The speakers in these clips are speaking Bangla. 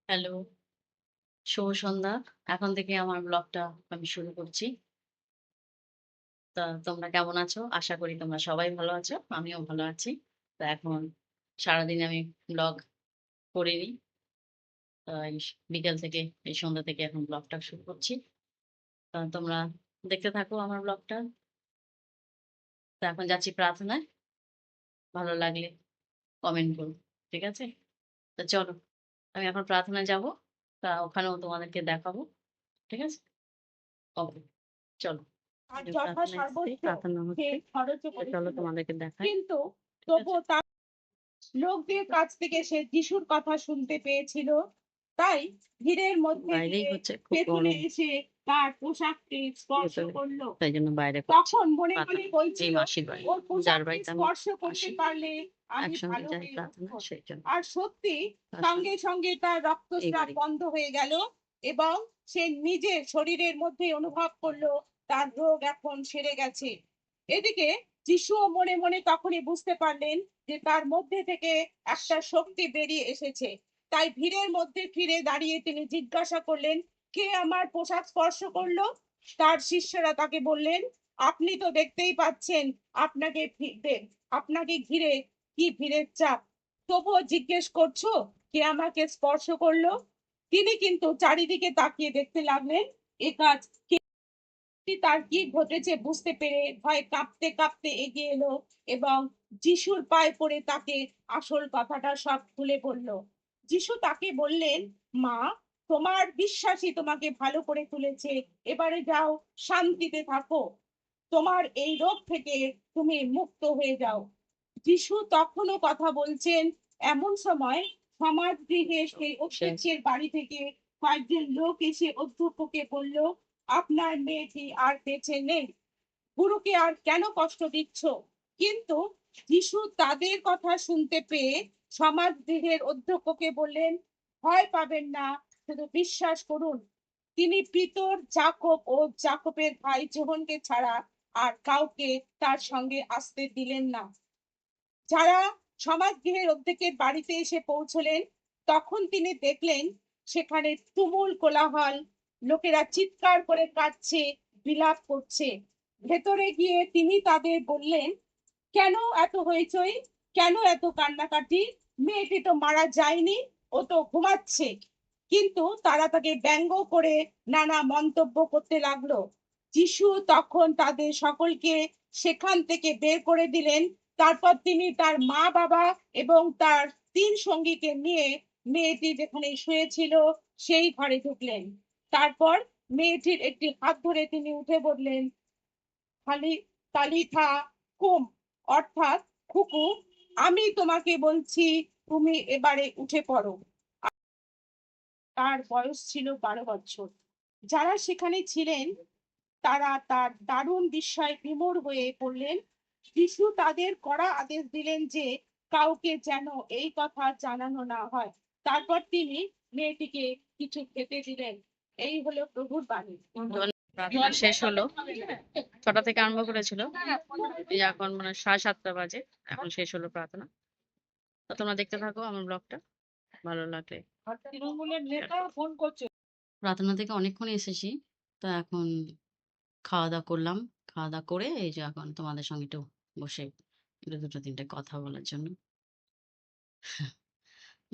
হ্যালো, শুভ সন্ধ্যা। এখন থেকে আমার ব্লগটা আমি শুরু করছি। তা তোমরা কেমন আছো? আশা করি তোমরা সবাই ভালো আছো। আমিও ভালো আছি। তো এখন সারাদিন আমি ব্লগ করিনি। তো এই বিকেল থেকে এই সন্ধ্যা থেকে এখন ব্লগটা শুরু করছি। তোমরা দেখতে থাকো আমার ব্লগটা। তো এখন যাচ্ছি প্রার্থনায়। ভালো লাগলে কমেন্ট করো। ঠিক আছে? তো চলো। আমি এখন প্রার্থনায় যাবো। তা ওখানেও তোমাদেরকে দেখাবো। ঠিক আছে? ওকে, চলো। আর আমি প্রার্থনায় এসেছি, যথাসামর্থ্য প্রার্থনা সে হচ্ছে। খরচও তো চলো করেছিল। তোমাদেরকে দেখাই। কিন্তু ঠিক আছে? তবুও তার লোকদের কাছ থেকে সে যিশুর কথা শুনতে পেয়েছিল। তাই ভিড়ের মধ্যে বাইরেই দিয়ে হচ্ছে, খুব পেছনে গরম এসে তার পোশাককে স্পর্শ ভেতরে। করলো। তাই জন্য বাইরে করছি তখন মনে মনে প্রার্থনা। এই বলছিল, মাসির বাড়ি। ওর যার পোশাককে বাড়িতে আমি স্পর্শ করতে আসি, পারলে আমি একসঙ্গে ভালো যাই হয়ে প্রার্থনা, উঠবো। সেই জন্য আর সত্যি তার সঙ্গে সঙ্গে সঙ্গে তার এই রক্তস্রাব বাড়ি। বন্ধ হয়ে গেল এবং সে নিজের শরীরের মধ্যে অনুভব করলো তার রোগ এখন সেরে গেছে। এদিকে যিশুও মনে মনে তখনই বুঝতে পারলেন যে তার মধ্যে থেকে একটা শক্তি বেরিয়ে এসেছে। তাই ভিড়ের মধ্যে ফিরে দাঁড়িয়ে তিনি জিজ্ঞাসা করলেন, কে আমার পোশাক স্পর্শ করলো? তার শিষ্যরা তাকে বললেন, আপনি তো দেখতেই পাচ্ছেন, আপনাকে আপনাকে ঘিরে কি ভিড়ের চাপ, তবুও জিজ্ঞেস করছো কে আমাকে স্পর্শ করলো? তিনি কিন্তু চারিদিকে তাকিয়ে দেখতে লাগলেন এ কাজ তার কি ঘটেছে বুঝতে পেরে ভয় কাঁপতে কাঁপতে এগিয়ে এলো এবং যিশুর পায়ে পড়ে তাকে আসল কথাটা সব খুলে বলল। যিশু তাকে বললেন, মা, তোমার বিশ্বাসই তোমাকে ভালো করে তুলেছে, এবারে যাও, শান্তিতে থাকো, তোমার এই রোগ থেকে তুমি মুক্ত হয়ে যাও। যিশু তখনও কথা বলছেন, এমন সময় সমাজগৃহে সেই অধ্যক্ষের বাড়ি থেকে কয়েকজন লোক এসে অধ্যক্ষকে বলল, আপনার মেয়েটি আর বেঁচে নেই, গুরুকে আর কেন কষ্ট দিচ্ছ? কিন্তু যিশু তাদের কথা শুনতে পেয়ে সমাজগৃহের অধ্যক্ষকে বললেন, ভয় পাবেন না, শুধু বিশ্বাস করুন। তিনি পিতর, জাকব ও জাকবের ভাই যোহনকে ছাড়া আর কাউকে তার সঙ্গে আসতে দিলেন না। যারা সমাজগৃহের অধ্যক্ষের বাড়িতে এসে পৌঁছলেন, তখন তিনি দেখলেন সেখানে তুমুল কোলাহল, লোকেরা চিৎকার করে কাঁদছে, বিলাপ করছে। ভেতরে গিয়ে তিনি তাদের বললেন, কেন এত হইচই, কেন এত কান্নাকাটি? মেয়েটি তো মারা যায়নি, ও তো ঘুমাচ্ছে। কিন্তু তারা তাকে ব্যঙ্গ করে নানা মন্তব্য করতে লাগলো। যিশু তখন তাদের সকলকে সেখান থেকে বের করে দিলেন। তারপর তিনি তার মা বাবা এবং তার তিন সঙ্গীকে নিয়ে মেয়েটি যেখানে শুয়েছিল সেই ঘরে ঢুকলেন। তারপর মেয়েটির একটি হাত ধরে তিনি উঠে বললেন, খালি তালিথা কুম, অর্থাৎ খুকু, আমি তোমাকে বলছি, তুমি এবারে উঠে পড়ো। তার বয়স ছিল 12 বছর। যারা সেখানে ছিলেন তারা তার দারুণ বিস্ময়ে বিমূঢ় হয়ে পড়লেন। যিশু তাদের কড়া আদেশ দিলেন যে কাউকে যেন এই কথা জানানো না হয়। তারপর তিনি মেয়েটিকে কিছু খেতে দিলেন। এই হলো প্রভুর বাণী। প্রার্থনা শেষ হলো। 6টা থেকে আরম্ভ করেছিল। এই এখন মানে 7:30 বাজে। এখন শেষ হলো প্রার্থনা। তো তোমরা দেখতে থাকো আমার ব্লগটা। ভালো লাগলে তৃণমূলের শেয়ার নেতা করো। ফোন করছে। প্রার্থনা থেকে অনেকক্ষণ এসেছি। তো এখন খাওয়া-দাওয়া করলাম। খাওয়া-দাওয়া করে এই যে এখন তোমাদের সঙ্গে একটু বসে একটু 2টো 3টে কথা বলার জন্য।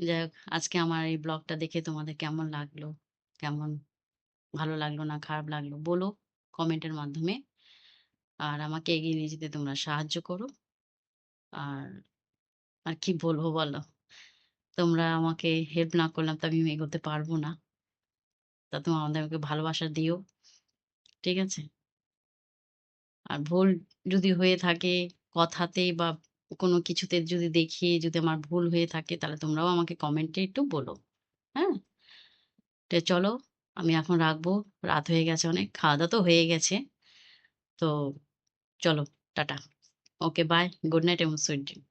যাই হোক, আজকে আমার এই ব্লগটা দেখে তোমাদের কেমন লাগলো? কেমন ভালো লাগলো না খারাপ লাগলো বলো কমেন্টের মাধ্যমে। আর আমাকে এগিয়ে নিয়ে যেতে তোমরা সাহায্য করো। আর, আর কি বলবো বলো? তোমরা আমাকে হেল্প না করলে তো আমি এগোতে পারবো না। তা তোমরা আমাকে ভালোবাসা দিও। ঠিক আছে? আর ভুল যদি হয়ে থাকে কথাতে বা কোনো কিছুতে যদি দেখি যদি আমার ভুল হয়ে থাকে তাহলে তোমরাও আমাকে কমেন্টে একটু বলো। হ্যাঁ? তো চলো, আমি এখন রাখবো। রাত হয়ে গেছে অনেক। খাওয়া-দাওয়া তো হয়ে গেছে। তো চলো, tata. Okay, bye. Good night এবং সুইট ড্রিম।